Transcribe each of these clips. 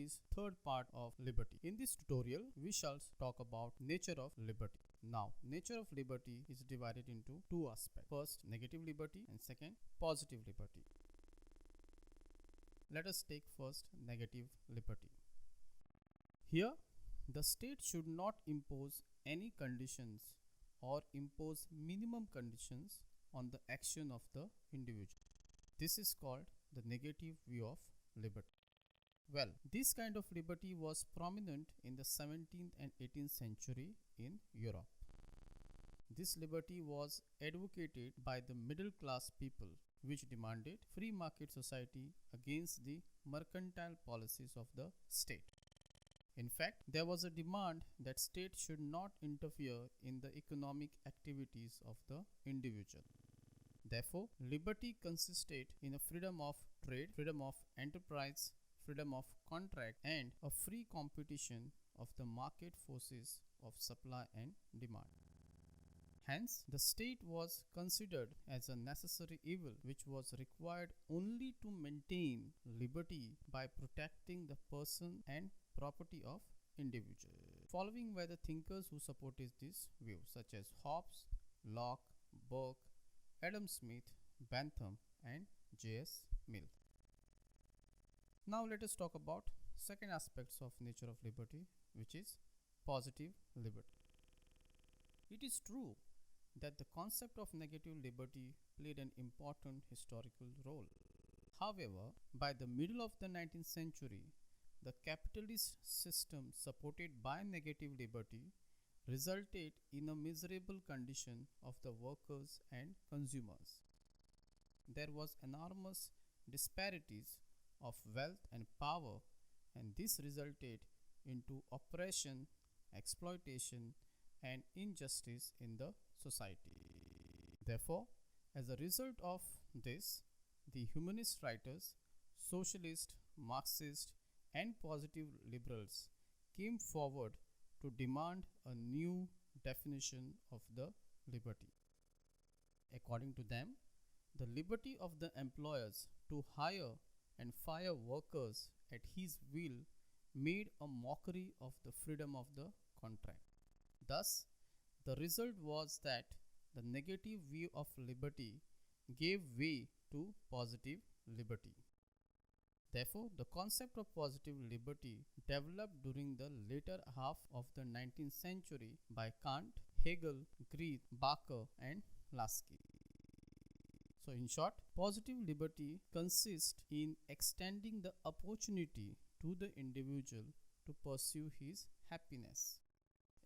this third part of liberty. In this tutorial, we shall talk about nature of liberty. Now, nature of liberty is divided into two aspects. First, negative liberty, and second, positive liberty. Let us take first negative liberty. Here, the state should not impose any conditions or impose minimum conditions on the action of the individual. This is called the negative view of liberty. Well, this kind of liberty was prominent in the 17th and 18th century in Europe. This liberty was advocated by the middle class people, which demanded free market society against the mercantile policies of the state. In fact, there was a demand that state should not interfere in the economic activities of the individual. Therefore, liberty consisted in a freedom of trade, freedom of enterprise, freedom of contract, and a free competition of the market forces of supply and demand. Hence, the state was considered as a necessary evil which was required only to maintain liberty by protecting the person and property of individual. Following were the thinkers who supported this view, such as Hobbes, Locke, Burke, Adam Smith, Bentham, and J.S. Mill. Now let us talk about second aspects of nature of liberty, which is positive liberty. It is true that the concept of negative liberty played an important historical role. However, by the middle of the 19th century, the capitalist system supported by negative liberty resulted in a miserable condition of the workers and consumers. There was enormous disparities of wealth and power, and this resulted into oppression, exploitation, and injustice in the society. Therefore, as a result of this, the humanist writers, socialist, Marxist, and positive liberals came forward to demand a new definition of the liberty. According to them, the liberty of the employers to hire and fire workers at his will made a mockery of the freedom of the contract. Thus, the result was that the negative view of liberty gave way to positive liberty. Therefore, the concept of positive liberty developed during the later half of the 19th century by Kant, Hegel, Goethe, Barker, and Lasky. So in short, positive liberty consists in extending the opportunity to the individual to pursue his happiness.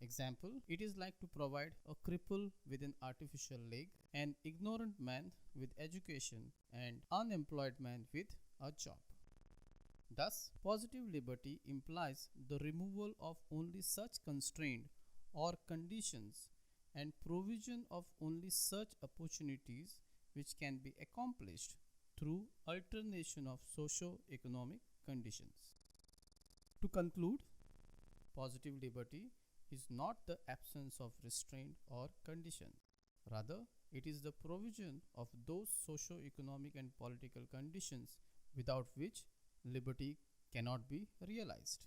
Example, it is like to provide a cripple with an artificial leg, an ignorant man with education, and unemployed man with a job. Thus, positive liberty implies the removal of only such constraint or conditions and provision of only such opportunities which can be accomplished through alternation of socio-economic conditions. To conclude, positive liberty is not the absence of restraint or condition. Rather, it is the provision of those socio-economic and political conditions without which liberty cannot be realized.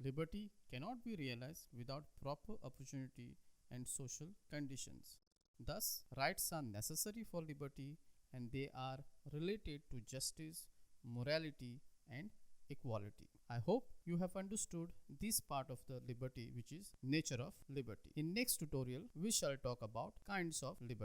Liberty cannot be realized without proper opportunity and social conditions. Thus, rights are necessary for liberty, and they are related to justice, morality, and equality. I hope you have understood this part of the liberty, which is nature of liberty. In next tutorial, we shall talk about kinds of liberty.